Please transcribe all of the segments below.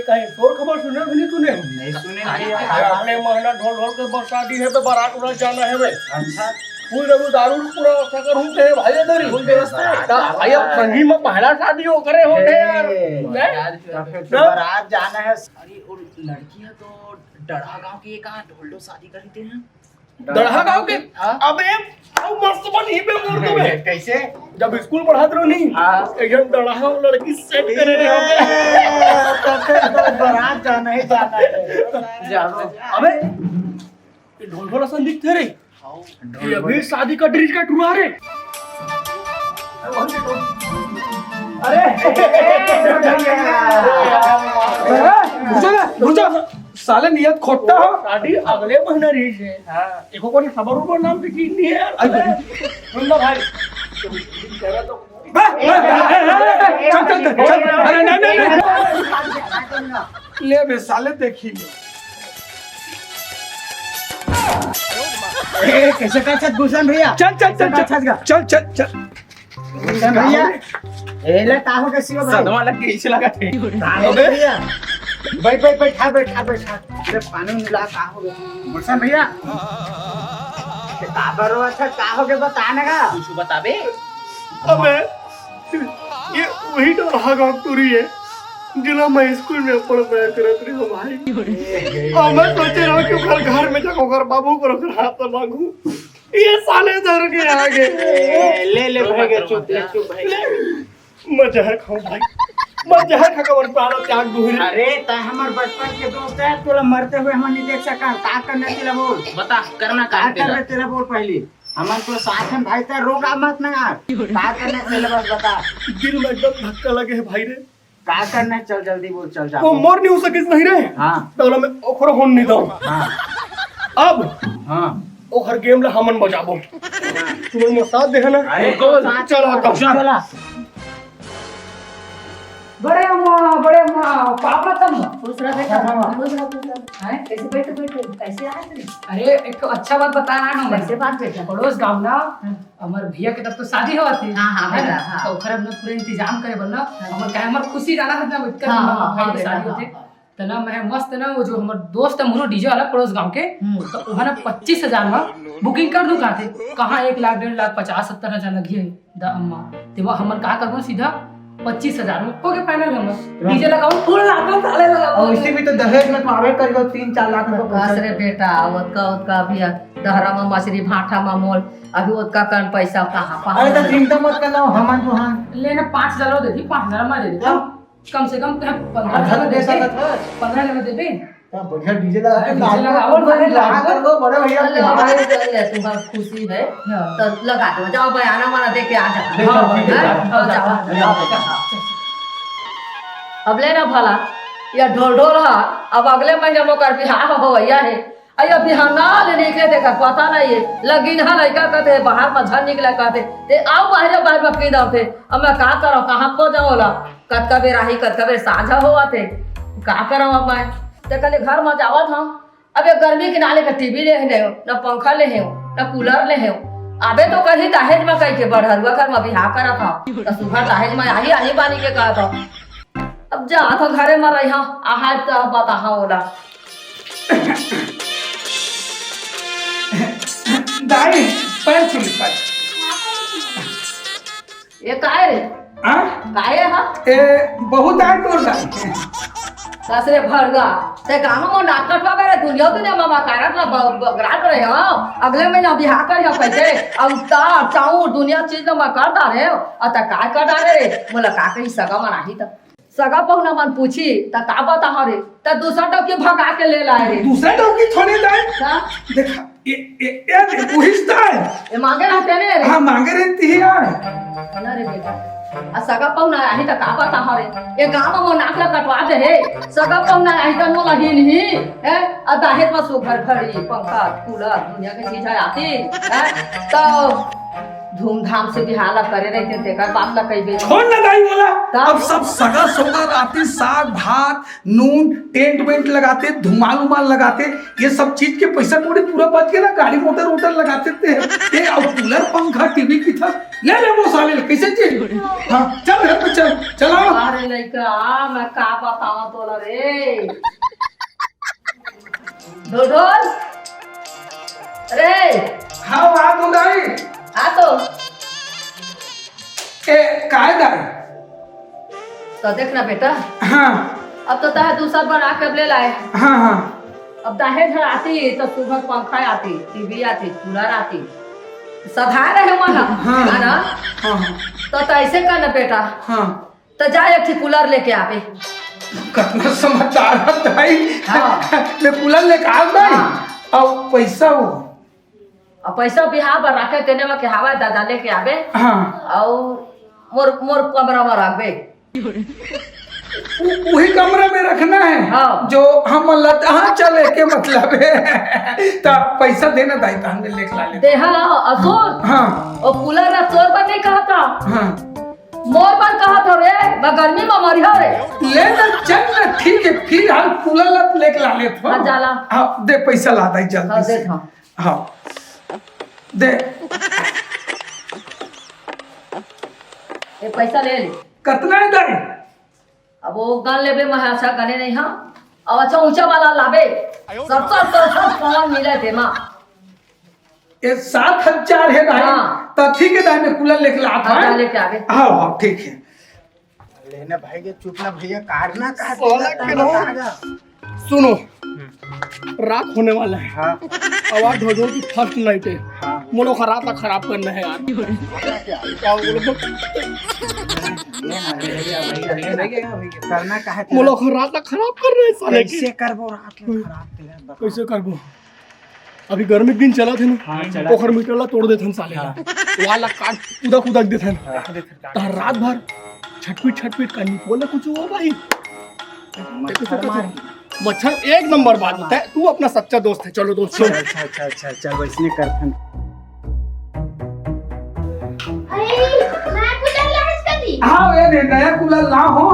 कहीं और खबर सुने भी नहीं तूने? नहीं सुने अगले महीना ढोल ढोल के बस शादी है पे बारात उड़ा जाना है बे। अच्छा फूल रघु दारू पूरा व्यवस्था करूं के भाई दरी फूल व्यवस्था भाई अब संगी में पहला शादी हो करे होते यार बारात जाना है। अरे और लड़की है तो डढ़ा गांव की कहाँ ढोल शादी करी थे हैं दड़हा गांव के अबे आओ मस्त बनी पे मोर दो कैसे जब स्कूल पढ़ात रहो नहीं एकदम दड़हा लड़की सेट करे रहे हो तो बारात जाना है अबे ये ढोल ढोल संदीप थे रे ये अभी शादी का ड्रिल का टुरा रे अरे बुझा साले नियत खोटा हो शादी अगले महीने रही है एको कोनी खबर ऊपर नाम लिखी नहीं है सुन लो भाई चल अरे नहीं ले बे साले देखी कैसे कर सकते भूषण भैया चल चल चल चल चल चल चल भूषण भैया एले का हो कैसी हो भाई सदमा लग के इसे लगा थे अबे भैया बैठा अरे पानी मिला का हो गया भूषण भैया का बरो अच्छा का हो गया बताने का कुछ बताबे अबे ये वही डरहा गांव टूरी है जिला मैं स्कूल में पढ़ पढ़ा करत रही हूं भाई और मैं सोचे रहा कि घर में जाकर घर बाबू को रख हाथ मांगू ये साले डर के आगे ले भाई चुप भाई मजा है खाओ भाई मजा है खबर पाला त्याग दूर अरे ता हमर बचपन के दोस्त है तोला मरते हुए हम नहीं देख सका का करना तेरा बोल बता करना का करना तेरा बोल पहले हमन तो साथ में भाई तेरा रोगा मत ना का करना तेरा बस बता दिल में एकदम धक्का लगे है भाई रे का करना चल जल्दी बोल चल जा वो मोर नहीं हो सके नहीं रे हां तो मैं ओखरो होन नहीं दो हां अब हां ओखर गेम ला हमन बजाबो तुम्हें मो साथ देना अरे चलो चला बड़े अम्मा पापा तुम दूसरा बेटा हैं कैसे बैठे कैसे आए थे अरे एक तो अच्छा बात बताना है हम कैसे बात बेटा पड़ोस गांव ना हमर भैया के तब तो शादी हुआ थी हां बेटा तो ओकरा हम पूरा इंतजाम करे बन्ना हमर काहे हमर खुशी जाना था ना इतना भाई के शादी होते तो ना मैं मस्त ना वो जो हमर दोस्त है मोनो डीजे वाला पड़ोस गांव के तो उन्होंने 25,000 में बुकिंग कर दू कहां थे कहां 1 लाख 1.5 लाख 50-70,000 लगी है दा अम्मा ते वो हमन का करबो सीधा 25,000 में हो गए फाइनल हम डीजे लगाओ फुल लाखों साले लगाओ और इसी भी तो दहेज में पावे करियो 3-4 लाख रुपए बस रे बेटा ओतका अभी दहरा में मछली भाठा में मोल अभी ओतका कन पैसा कहां अरे तो चिंता मत करना हमन तो हां लेना 5,000 दे दी 5,000 में दे दे कम से कम 15,000 में दे दे 15,000 में दे दे बढ़िया डीजे लगा के डीजे लगाओ और लगा कर दो बड़े भैया ले तुम्हारा खुशी है तो लगा दो जाओ बयाना वाला दे के आ जा अब लेना भला या ढोल ढोल है अब अगले महीने मोकर बिहार हो या है अयो बिहाना ले निकले देखा पता नहीं है लगिन है लड़का कहते बाहर में झन निकले कहते ते आओ बाहर में की दाव थे अब मैं का करो कहां खो जाओला कतका बेर आही कतका बेर साझा होवा थे का करो अब मैं ते कल घर में जावत हम अब ये गर्मी के नाले का टीवी ले है ना पंखा ले है ना कूलर ले है अबे तो कहीं दहेज में कह के बढ़रुआ घर में बिहार करा था तो सुबह दहेज में आही बानी के कहा था अब जा तो घरे में रही हां आहा तो बता हां ओला दाई पैर छुली पैर ये काहे रे हां काहे हा ए बहुत आए तोर दाई सासरे भरगा ते गांव में नाटक का बेरे दुनिया दुनिया मामा कारत ना बगरात रहे हो अगले महीना बिहार कर हो कैसे अब तार चाऊ दुनिया चीज में करता रे अत का कर रे मोला का कही सगा में नाही त सगा पहुना मन पूछी त का बता हरे त दूसरा टोके भगा के ले लाए रे दूसरा टोकी थोड़ी दाई का देखा ये पुहिस्ता है ए मांगे रहते ने रे हां मांगे रहती है यार ना रे बेटा आ सगा पहुना आही त का बता हरे ये गांव में नाक कटवा दे हे सगा पहुना आही त मोला ही नहीं है आ दहेज में सुघर खड़ी पंखा कूलर दुनिया के चीज आती है तो धूमधाम से बिहाला करे रहते तेकर बात ला कई बेर छोड़ ना दाई बोला। का? अब सब सगा सोगर आते, साग भात नून टेंट वेंट लगाते, धुमाल उमाल लगाते, ये सब चीज के पैसा पूरे पूरा बच के ना गाड़ी मोटर वोटर लगाते थे। ये और कूलर पंखा टीवी की था ले वो साले कैसे चीज। हाँ चल घर पे चलाओ। अरे लइका मैं का बतावा तोला रे ढोढोल रे हाँ आ तो दाई आ तो काय दाई। तो देखना बेटा हाँ अब तो ताहे दूसरा बना के ले लाए। हाँ हाँ अब दाहे घर आती तो सुबह पंखा आती, टीवी आती, कूलर आती, सधा रहे वहाँ हाँ। है ना। हाँ तो ऐसे करना बेटा, हाँ तो जाए एक ठे कूलर लेके आवे। कितना समझदार है दाई। हाँ। मैं कूलर लेके आ दाई। और पैसा वो और पैसा बिहार पर रखे तेने में के हवा दादा लेके आवे। हाँ और मोर मोर कमरा में रखबे। वही कमरे में रखना है। हाँ। जो हम हाँ चले के मतलब है। तो पैसा देना दाई तो हमने लेके ला लेते। देहा असुर हाँ और कूलर ना चोर पर नहीं कहा था, हाँ मोर पर कहा था रे, मैं गर्मी में मरिया रे। ले ना चल ना ठीक है फिर हम कूलर लेके ला लेते। हाँ, जाला। हाँ दे पैसा ला दाई हाँ जल्दी दे से। था हाँ दे ये पैसा ले ले। कितना है दाई। अब वो गन लेबे महाशा गने नहीं हाँ। अब अच्छा ऊंचा वाला लाबे, सब सामान मिले थे माँ। ये 7,000 है दाई। हाँ। तो ठीक है दाई मैं कूलर लेके ला आता हाँ हूँ। लेके आवे। हाँ हाँ ठीक है। लेना भाई के चुप ना भैया काटना का सुनो रात होने वाला है। हाँ आवाज ढोढोल की फर्स्ट नाइट है। हाँ मोलो खराब था, खराब करना है यार। क्या बोलो करना का है मोलो खराब था, खराब कर रहे हैं साले की। कैसे करबो रात में खराब के कैसे करबो? अभी गर्मी के दिन चला थे हाँ, ना, चला पोखर मीटर ला तोड़ देथन साले। वाला काट कूदा देथन। तो रात भर छटपीट करनी बोले कुछ हुआ भाई। मच्छर एक नंबर बात होता है। तू अपना सच्चा दोस्त है। चलो दोस्त चलो। अच्छा चल वैसने करथन। हाँ ये नया कूलर ला हो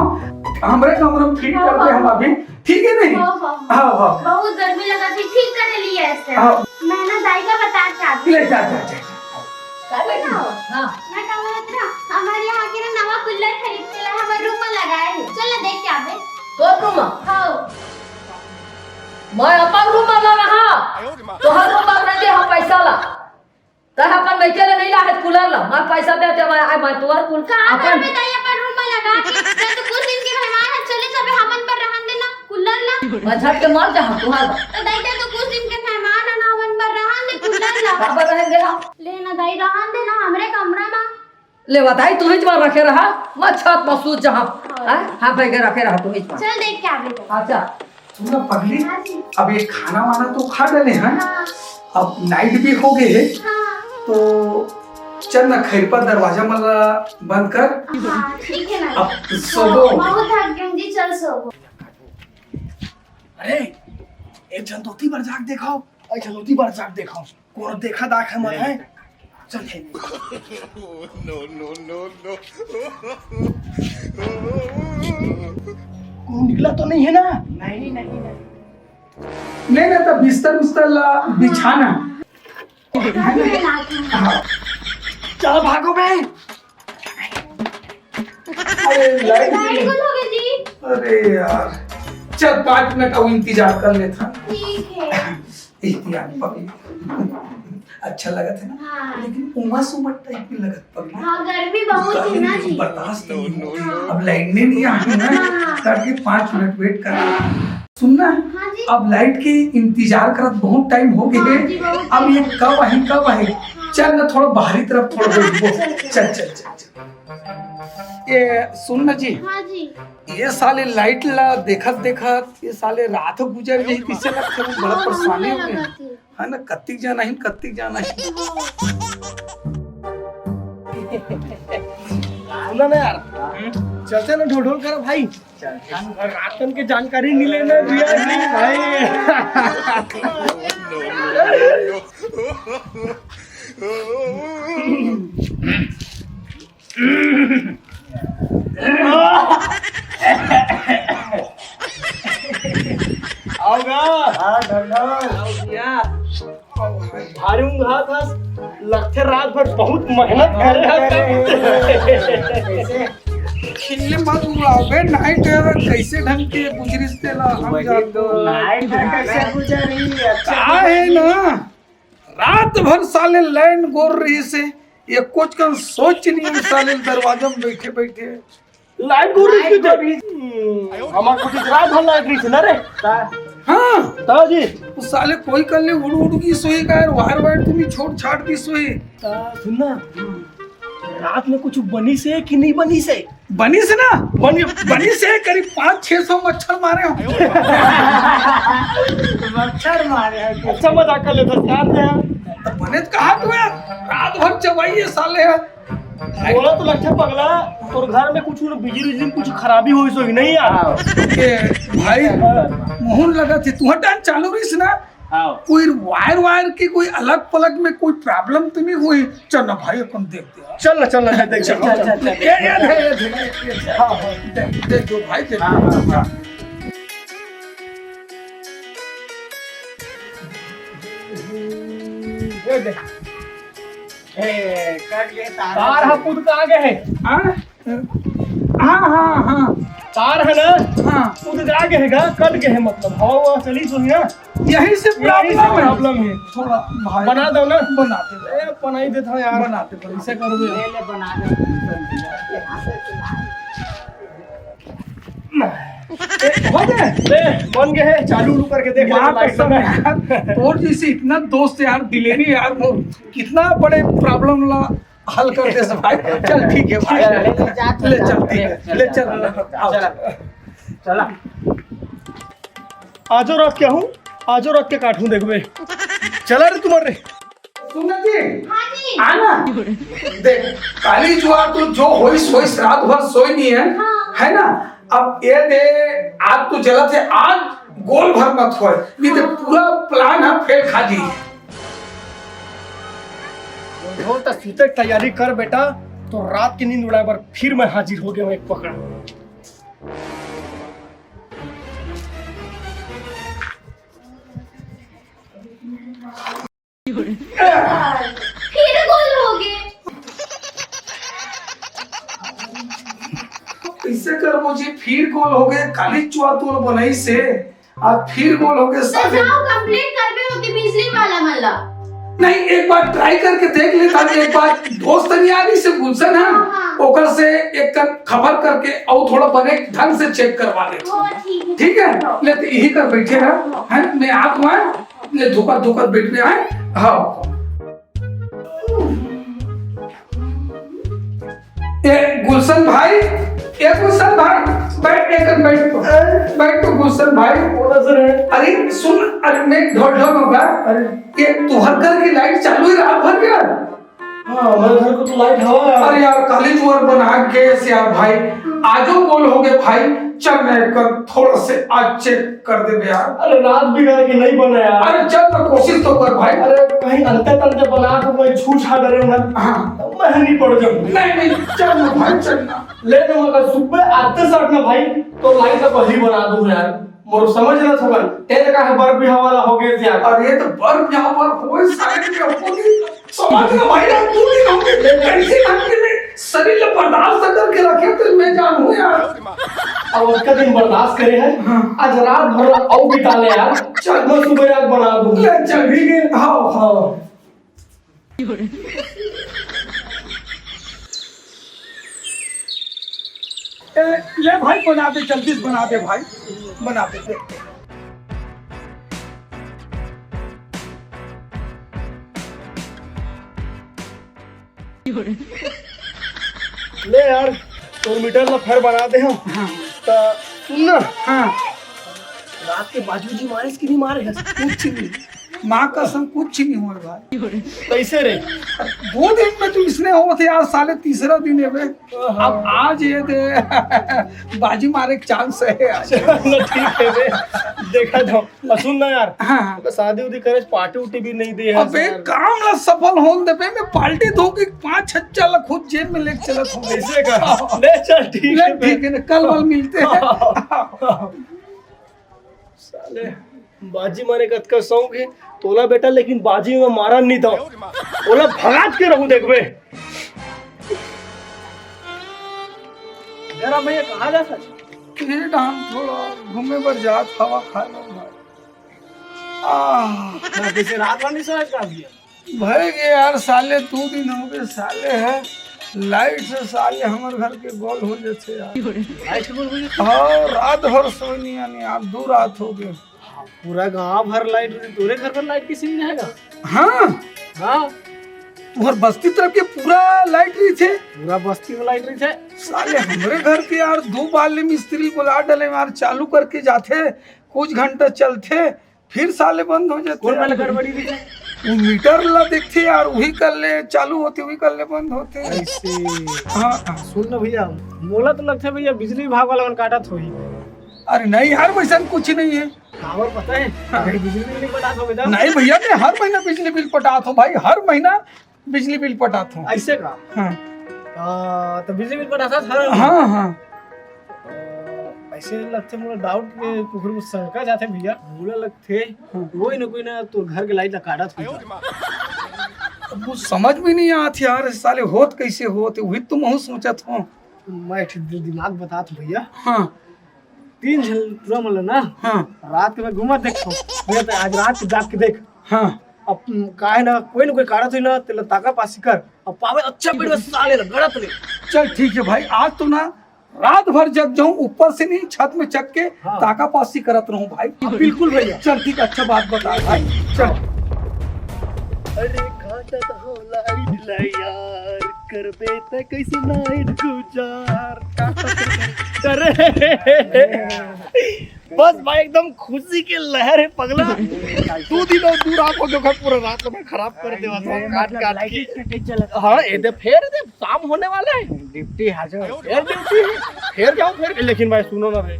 हमरे कमरे में फिट कर दे हम अभी ठीक है नहीं। हाँ हाँ बहुत गर्मी लगा थी, ठीक कर लिए ऐसे। हाँ। मैं ना दाई का बता चाहती ले जा हाँ मैं कहूँ ना हमारे यहाँ के ना नवा कूलर खरीद के लाए, हमारे रूम में लगाए हैं। चल ना देख के आवे। तो रूम हाँ मैं अपन रूम में लगा हाँ तो हर रूम में दे हम पैसा ला तह अपन बैठे ले नहीं ला है कूलर ला मैं पैसा दे दे मैं तोहर कूल कहाँ अपन पे दाई अपन रूम में लगा के तो कुछ दिन के मेहमान है, चले सबे हमन पर रहन देना कूलर ला। मैं झट के मर जा तोहर तो दाई तो कुछ दिन के मेहमान है ना, हमन पर रहन दे कूलर ला। बाबा रहेंगे ले ना दाई रहन देना हमरे कमरा में। ले बताई तू ही जमा रखे रहा मैं छत मसूद जहां हां भाई के रखे रहा तू ही जमा। चल देख के आवे। अच्छा सुनो पगली हाँ जी। अब ये खाना वाना तो खा डले हैं। हाँ अब नाइट भी हो गए है हाँ तो चल ना खैर पर दरवाजा मला बंद कर। हाँ ठीक है ना। अब सोबो। बहुत थक गई जी, चल सोबो। अरे एक जनतोती बार जाग देखाओ, एक जनतोती बार जाग देखाओ। कौन देखा दाख है मन है। चल कौन निकला तो नहीं है ना? नहीं नहीं ना तो बिस्तर ला बिछाना। हाँ चल भागो बे। अरे लाइट गाड़ी को लोगे जी? अरे यार चल 5 मिनट और इंतजार कर लेता। ठीक है। इख्तियार पगली अच्छा लगा था ना। हाँ। लेकिन उमस टाइप की लगत पगली। हाँ गर्मी बहुत है ना जी। बर्दाश्त नहीं हो। अब लाइट नहीं आई ना हाँ। ताकि 5 मिनट वेट कर सुनना। हाँ जी। अब लाइट के इंतजार करत बहुत टाइम हो गए हाँ जी, बहुत अब ये कब आई चल ना थोड़ा बाहरी तरफ थोड़ा बैठ चल ये सुनना जी हाँ जी। ये साले लाइट ला देखत ये साले रात गुजर गई किसे लगता है बड़ा परेशानी हो गई है ना। कत्ती जाना ही सुना ना यार, चलते ना ढोढोल करो भाई। रातन के जानकारी नहीं लेना भाई। आओगा हाँ ढोल भारी ऊँघा था, लगते रात भर बहुत मेहनत करे कैसे खिल्ले मत उड़ाओ बे, नाइट कैसे ढंग के गुजरिस देला हम जातो। नाइट कैसे गुजरी का है ना, रात भर साले लाइन गोर रही से ये कुछ का सोच नहीं हम साले दरवाजा में बैठे बैठे। लाइट गुरी की देवी हमार कुछ रात भर लाइट रही थी ना रे। हाँ ता जी वो साले कोई कल ने उड़ उड़ की सोई का वायर वायर तुम्हें छोड़ छाड़ की सोई। सुनना, रात में कुछ बनी से कि नहीं बनी से? बनी से ना, बनी बनी से करीब 500-600 मच्छर मारे हो। मच्छर मारे हैं अच्छा मजाक कर लेता यार यार। बने तो कहा तुम्हें रात भर चबाइए साले है। बोला तो लगता पगला और घर में कुछ बिजली कुछ खराबी हुई सो नहीं यार। भाई मोहन लगा थे तू हटान चालू रही से ना, कोई वायर वायर की कोई अलग पलग में कोई प्रॉब्लम तो नहीं हुई? चल ना भाई अपन देखते हैं। चल ना देख चल दे दो भाई दे कट गए तार हपुद कहाँ गए हैं? हाँ हाँ हाँ तार है ना, हाँ उधर आगे है कट गए है, मतलब हवा चली सुनी ना, यही से प्रॉब्लम है। थोड़ा भाई बना दो ना, बनाते दो। बनाई देता यार। बनाते दो, ऐसे करो बे। ले बना दे हो गए ले बन गए हैं, चालू करके देख ले लाइट सब है। और जैसे इतना दोस्त यार दिलेरी यार वो कितना बड़े प्रॉब्लम ला हल कर दे सब भाई। चल ठीक है भाई, ले चल ठीक है, ले चल चला आजो रात क्या हूँ, आजो रात के काटूं देखबे। चला रे तुम्हारे सुना जी हाँ जी। आना देख काली जुआ तो जो होइस होइस रात भर सोई नहीं है, है ना। अब ये दे आज तो चला थे, आज गोल भर मत होए नहीं तो पूरा प्लान है फेल खा जी। हो तो सूते की तैयारी कर बेटा, तो रात की नींद उड़ाए बार फिर मैं हाजिर हो गया हूँ एक पकड़। फिर गोल हो गए। कैसे कर मुझे फिर गोल हो गए, काली चुआ तोल बनाई से आज फिर गोल हो गए तो साले। जाओ कंप्लीट कर बे होती बिजली वाला मल्ला। नहीं एक बार ट्राई करके देख लेता, एक बार दोस्त यारी से गुलशन है ओकर से एक खबर करके और थोड़ा बने ढंग से चेक करवा ले। वो ठीक है। ठीक है ले तो यही कर बैठे रहा है, मैं आप वहाँ ले धोकर धोकर बैठ में आए। हाँ गुलशन भाई, गुलशन भाई बैठ बैठ तो गुलशन भाई। अरे सुन, अरे मैं ढोल होगा, ये तुहर घर की लाइट चालू है रात भर क्या? हाँ हमारे घर को तो लाइट हवा है। अरे यार काली जुआर बना के यार भाई आजो बोल हो गए भाई। चल मैं कर थोड़ा से आज चेक कर दे यार। अरे रात भी करके नहीं बना यार। अरे चल तो कोशिश तो कर भाई। अरे कहीं अंते तंते बना तो मैं छू छा डरे ना, हाँ मैं नहीं पड़ जाऊँ। नहीं चल ना भाई चल ना। ले तो मगर सुबह आते साथ ना भाई तो लाइट का पहली बना दूं यार, मोर समझ ना समझ तेरे का है बर्फ भी हवाला हो गए यार। अरे तो बर्फ यहाँ पर होए साइड में होगी समझ ना भाई यार, तू नहीं होंगे कैसे ढंग में शरीर में बर्दाश्त करके रखे तो मैं जानूं यार। अब उसका दिन बर्दाश्त करे है, आज रात भर और बिता ले यार। चल मैं सुबह यार बना दूं। ले चल ठीक है। हाँ हाँ ले भाई बना दे, जल्दी से बना दे भाई, बना दे। ले यार तो मीटर ला फिर बना दे हम। तो सुन ना, हाँ रात के बाजू जी मारे कि नहीं मारे है? कुछ नहीं, माँ कसम कुछ नहीं हुआ भाई। कैसे रे? 2 दिन में तो इसने हो थे यार, साले तीसरा दिन है बे। अब आज ये दे बाजी मारे के चांस है आज। चलो ठीक है बे, देखा जाओ सुन ना यार, हाँ। तो शादी उदी करे पार्टी उटी भी नहीं दे अबे काम ला सफल हो दे मैं पार्टी दूंगी 5-6 लाख खुद जेब में लेके चलत हूँ ऐसे का ले चल ठीक है ठीक है ना, कल वाल मिलते हैं। साले बाजी मारे कत का शौक है तोला बेटा, लेकिन बाजी में मारा नहीं था, ओला भगात के रहूं देखबे। जरा भैया कहाँ जा सच ये डांस थोड़ा घूमे पर जात हवा खा लो भाई। मैं किसी रात वाली सोच का दिया भाई ये यार साले 2 दिन हो गए साले है लाइट से साले हमारे घर के गोल हो जाते यार। लाइट बोल मुझे हाँ रात भर सोई नहीं यानी आप 2 रात हो गए। पूरा गांव भर लाइट, पूरे घर पर लाइट किसी नहीं रहेगा। हाँ हाँ तुम्हार बस्ती तरफ के पूरा लाइट नहीं थे, पूरा बस्ती में लाइट नहीं थे। साले हमारे घर के यार 2 बाले मिस्त्री बुला डाले यार, चालू करके जाते कुछ घंटा चलते फिर साले बंद हो जाते। कौन वाले गड़बड़ी भी है? वो मीटर ला देखते यार वही कर ले चालू होते वही कर ले बंद होते। ऐसे हाँ सुन ना भैया, मोला तो लगता है भैया बिजली विभाग वाला मन काटा थोड़ी। अरे नहीं यार वैसा कुछ नहीं है। खबर पता है बिजली बिल नहीं पटा तो बेटा। नहीं भैया मैं हर महीना बिजली बिल पटाता हूँ भाई, हर महीना बिजली बिल पटाता हूँ। ऐसे का हाँ तो बिजली बिल पटा था। हाँ हाँ ऐसे लगते मुझे डाउट के पुखर में सरका जाते भैया, मुझे लगते कोई ना तो घर के लाइट काटा था। अब वो समझ भी नहीं आती यार साले होत कैसे होते वही तुम हूँ सोचत हो। मैं दिमाग बता तू भैया। हाँ 3 झल पूरा मतलब ना। हाँ रात में घूमा देखो भैया, तो आज रात को जाग के देख। हाँ अब काहे ना कोई काटा थी ना तेला ताका पासी कर अब पावे अच्छा पेड़ में साले गड़त ले। चल ठीक है भाई, आज तो ना रात भर जग जाऊं ऊपर से नहीं छत में चक के हाँ। ताका पासी करत रहूं भाई। बिल्कुल भैया। चल ठीक अच्छा बात बता भाई चल। अरे काटा तो हो लाइट ला यार, कर दे ते कैसे नाइट गुजार। अरे बस भाई एकदम खुशी की लहर है पगला। 2 दिन और 2 रात हो गए पूरा रात में खराब कर देवा था काट के। हाँ ये दे फिर दे शाम होने वाला है, डिप्टी हाजिर फिर ड्यूटी है, फिर जाओ फिर। लेकिन भाई सुनो ना भाई,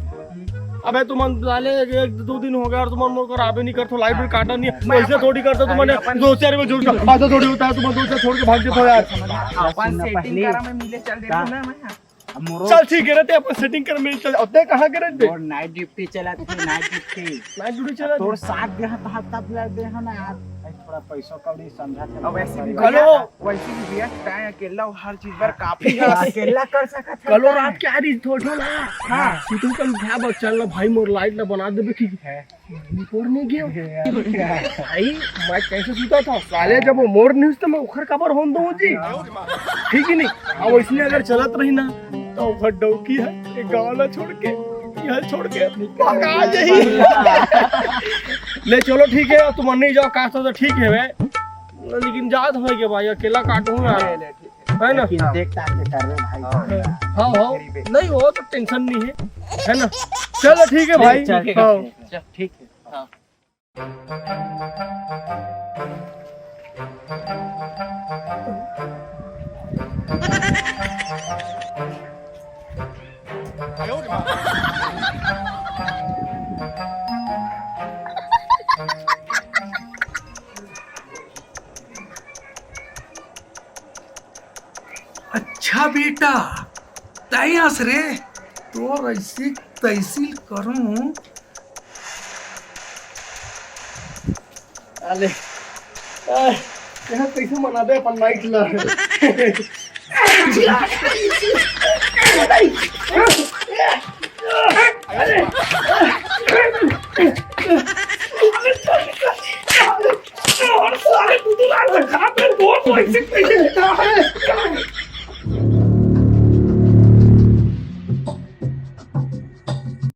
अबे तुम डाले 1-2 दिन हो गया और तुम मोर को आबे नहीं करते, लाइट भी काटा नहीं है, ऐसे थोड़ी करते तुमने 2-4 में जुड़ के आधा थोड़ी होता है, तुम 2-4 छोड़ के भाग जाते हो यार। अपन सेटिंग करा में मिले चल देते ना मैं मोरो चल ठीक है रहते अपन सेटिंग कर मिल चल होते कहां के रहते और नाइट ड्यूटी चलाते थे नाइट ड्यूटी नाइट ड्यूटी चला तोर साथ दे हाथ तब ले दे ना यार थोड़ा पैसा कौड़ी समझा थे। अब ऐसे भी कलो वैसे भी भैया टाइम अकेला हर चीज पर काफी है, अकेला कर सकत है। कलो रात के आ रही थोड़ा ना। हां तू कल भाई चल ना भाई मोर लाइट ना बना देबे की है मोर नहीं गयो भाई। मैं कैसे सुता था साले जब वो मोर न्यूज़ तो मैं उखर खबर होन दो जी ठीक है नहीं। अब इसलिए अगर चलत रही ना तो उखर डौकी है एक गांव ना छोड़ के यहाँ छोड़ के भागा जाही। ले चलो ठीक है तुम नहीं जाओ काटो तो ठीक है वे, लेकिन याद हो गया भाई अकेला काटूं यार है ना। देखता कर रहे भाई। हाँ हाँ नहीं हो तो टेंशन नहीं है ना। चलो ठीक है भाई। हाँ ठीक है। अच्छा बेटा तैयास रे तो ऐसी तहसील करूं। अरे यहाँ कैसे मना दे अपन नाइट ला